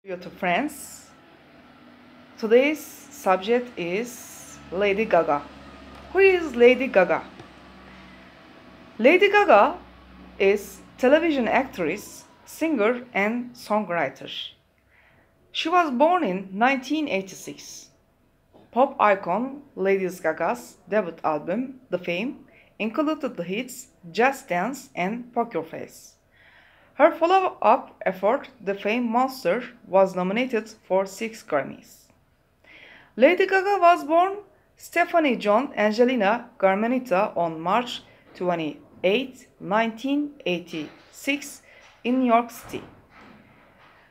YouTube friends, today's subject is Lady Gaga. Who is Lady Gaga? Lady Gaga is television actress, singer and songwriter. She was born in 1986. Pop icon Lady Gaga's debut album, The Fame, included the hits Just Dance and Poker Face. Her follow-up effort, The Fame Monster, was nominated for 6 Grammys. Lady Gaga was born Stephanie Joan Angelina Garmenita on March 28, 1986 in New York City.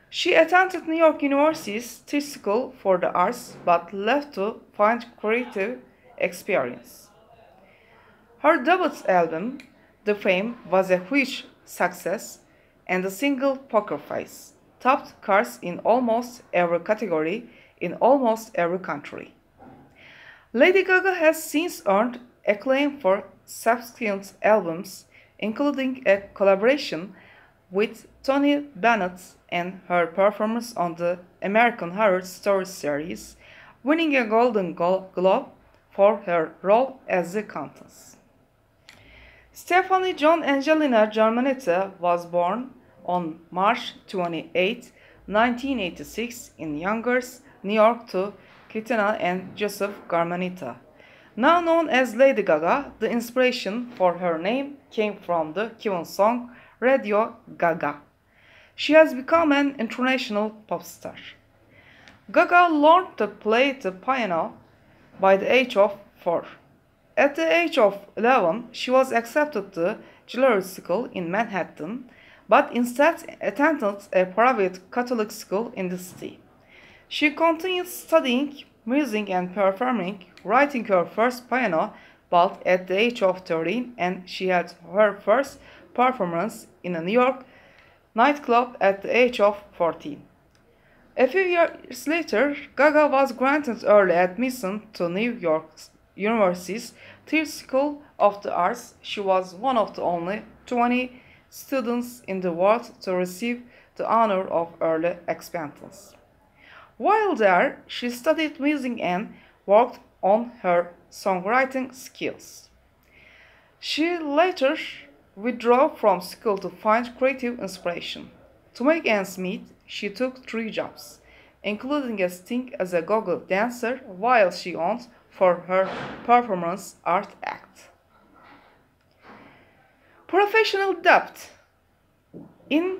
She attended New York University's Tisch School for the Arts but left to find creative experience. Her debut album, The Fame, was a huge success, and the single Poker Face topped charts in almost every category in almost every country. Lady Gaga has since earned acclaim for subsequent albums, including a collaboration with Tony Bennett and her performance on the American Horror Story series, winning a Golden Globe for her role as the Countess. Stephanie Joan Angelina Garmenita was born on March 28, 1986 in Yonkers, New York to Christina and Joseph Garmenita. Now known as Lady Gaga, the inspiration for her name came from the Cuban song Radio Gaga. She has become an international pop star. Gaga learned to play the piano by the age of 4. At the age of 11, she was accepted to Jewelry School in Manhattan, but instead attended a private Catholic school in the city. She continued studying music and performing, writing her first piano ballad at the age of 13, and she had her first performance in a New York nightclub at the age of 14. A few years later, Gaga was granted early admission to New York University's Tisch School of the Arts. She was one of the only 20 students in the world to receive the honor of early acceptance. While there, she studied music and worked on her songwriting skills. She later withdrew from school to find creative inspiration. To make ends meet, she took 3 jobs, including a stint as a go-go dancer while she owned for her performance art act. Professional debut. In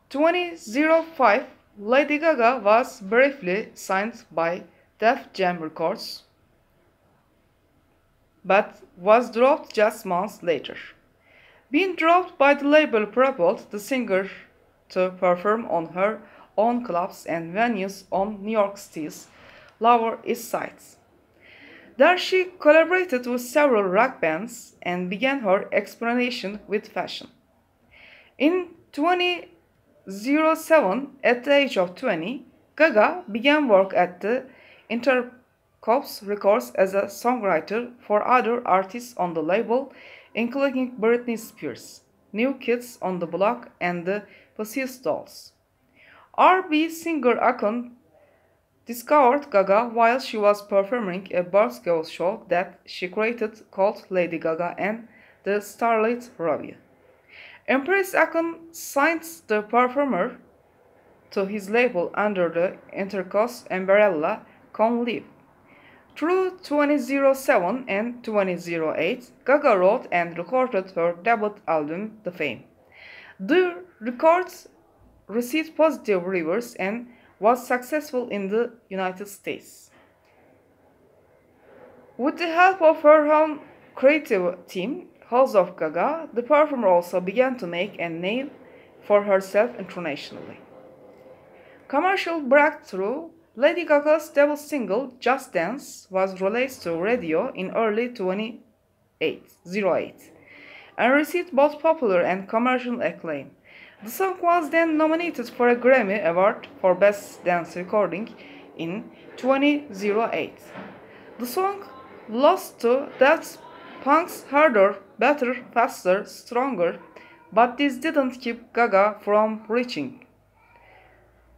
2005, Lady Gaga was briefly signed by Def Jam Records, but was dropped just months later. Being dropped by the label propelled the singer to perform on her own clubs and venues on New York City's Lower East Side. There she collaborated with several rock bands and began her experimentation with fashion. In 2007, at the age of 20, Gaga began work at the Intercorps Records as a songwriter for other artists on the label, including Britney Spears, New Kids on the Block, and the Pussycat Dolls. R&B singer Akon discovered Gaga while she was performing a basketball show that she created called Lady Gaga and the Starlight Review. Empress Akon signed the performer to his label under the Intercorps umbrella Come Live. Through 2007 and 2008, Gaga wrote and recorded her debut album, The Fame. The record received positive reviews and was successful in the United States. With the help of her own creative team, House of Gaga, the performer also began to make a name for herself internationally. Commercial breakthrough. Lady Gaga's debut single, Just Dance, was released to radio in early 2008 and received both popular and commercial acclaim. The song was then nominated for a Grammy Award for Best Dance Recording in 2008. The song lost to Daft Punk's Harder, Better, Faster, Stronger, but this didn't keep Gaga from reaching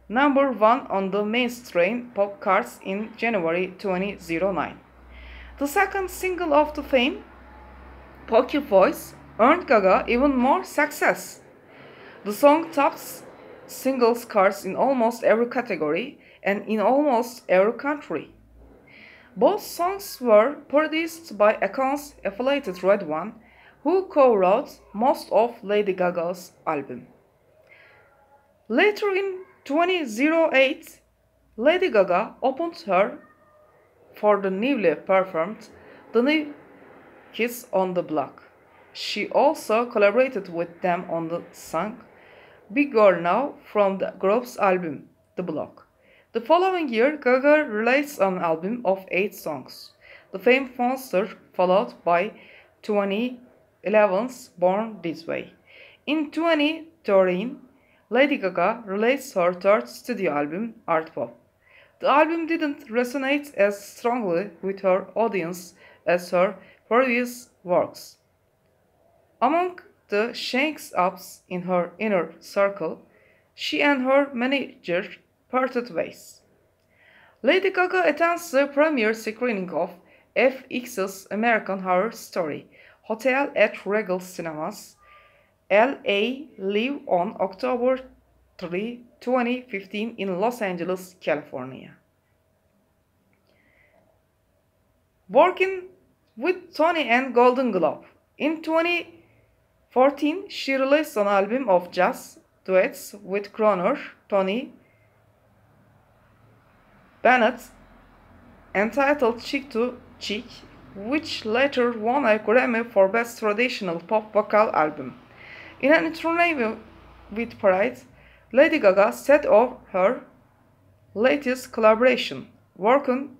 number 1 on the mainstream pop charts in January 2009. The second single of the fame, Poker Voice, earned Gaga even more success. The song tops singles charts in almost every category and in almost every country. Both songs were produced by accounts affiliated Red One, who co-wrote most of Lady Gaga's album. Later in 2008, Lady Gaga opened her for the newly performed The New Kids on the Block. She also collaborated with them on the song Big Girl Now from the group's album, The Block. The following year, Gaga released an album of 8 songs. The Fame Monster followed by 2011's Born This Way. In 2013, Lady Gaga released her third studio album, Art Pop. The album didn't resonate as strongly with her audience as her previous works. Among the shakes-ups in her inner circle, she and her manager parted ways. Lady Gaga attends the premiere screening of FX's American Horror Story, Hotel at Regal Cinemas, LA live on October 3, 2015 in Los Angeles, California. Working with Tony and Golden Globe. In 2014, she released an album of jazz duets with crooner Tony Bennett entitled Cheek to Cheek, which later won a Grammy for Best Traditional Pop Vocal Album. In an interview with Pride, Lady Gaga said of her latest collaboration, working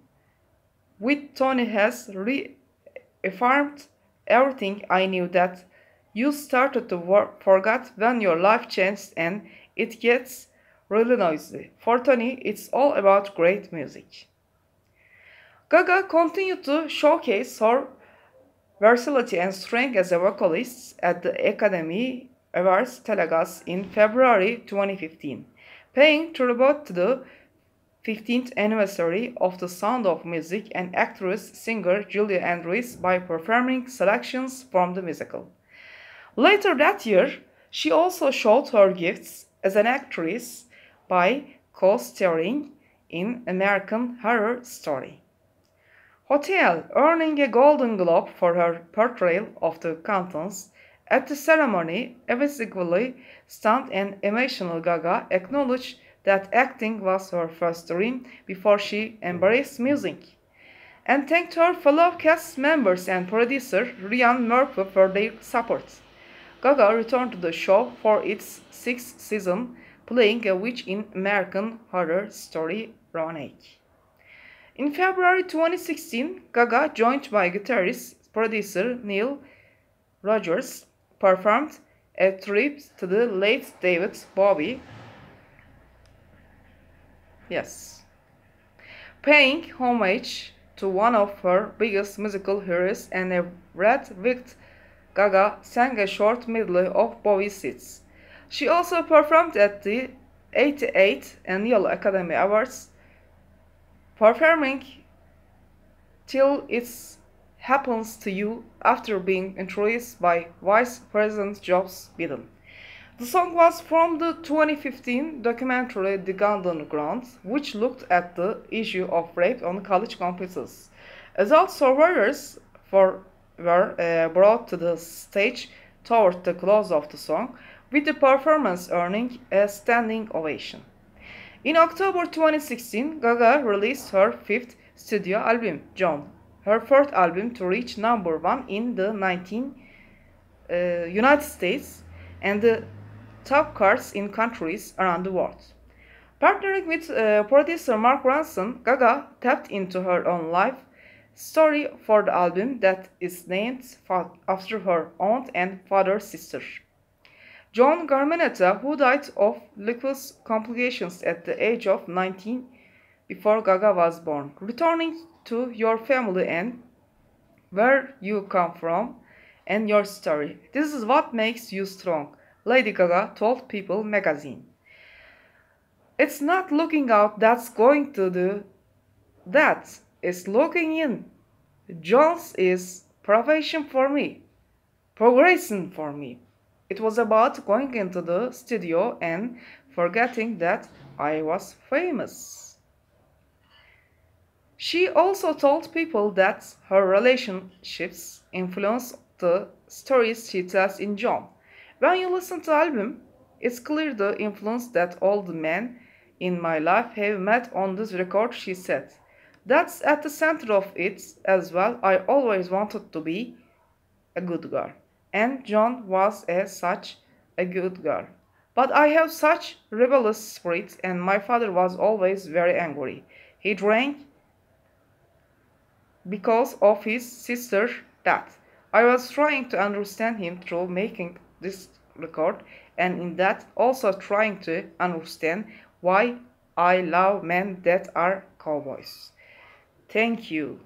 with Tony has reaffirmed everything I knew that you started to forget when your life changed and it gets really noisy. For Tony, it's all about great music. Gaga continued to showcase her versatility and strength as a vocalist at the Academy Awards Telegas in February 2015, paying tribute to the 15th anniversary of The Sound of Music and actress-singer Julie Andrews by performing selections from the musical. Later that year, she also showed her gifts as an actress by co-starring in American Horror Story. Hotel, earning a Golden Globe for her portrayal of the Cantons. At the ceremony, a visibly stunned and emotional Gaga acknowledged that acting was her first dream before she embraced music, and thanked her fellow cast members and producer Ryan Murphy for their support. Gaga returned to the show for its 6th season, playing a witch in American Horror Story remake. In February 2016, Gaga, joined by guitarist producer Neil Rogers, performed a tribute to the late David Bowie. Paying homage to one of her biggest musical heroes, and a red-wigged Gaga sang a short medley of Bowie's hits. She also performed at the 88th Annual Academy Awards, performing Till It Happens to You after being introduced by Vice President Joe Biden. The song was from the 2015 documentary The Golden Ground, which looked at the issue of rape on college campuses. Adult survivors were brought to the stage toward the close of the song, with the performance earning a standing ovation. In October 2016, Gaga released her 5th studio album, John, her fourth album to reach number 1 in the United States and the top charts in countries around the world. Partnering with producer Mark Ronson, Gaga tapped into her own life story for the album that is named after her aunt and father's sister, John Garmenetta, who died of lupus complications at the age of 19 before Gaga was born. Returning to your family and where you come from and your story. This is what makes you strong, Lady Gaga told People magazine. It's not looking out that's going to do that. It's looking in. Jones is progression for me. It was about going into the studio and forgetting that I was famous. She also told people that her relationships influenced the stories she tells in John. When you listen to the album, it's clear the influence that all the men in my life have met on this record, she said. That's at the center of it as well. I always wanted to be a good girl. And John was such a good girl. But I have such rebellious spirit, and my father was always very angry. He drank because of his sister's death. I was trying to understand him through making this record, and in that also trying to understand why I love men that are cowboys. Thank you.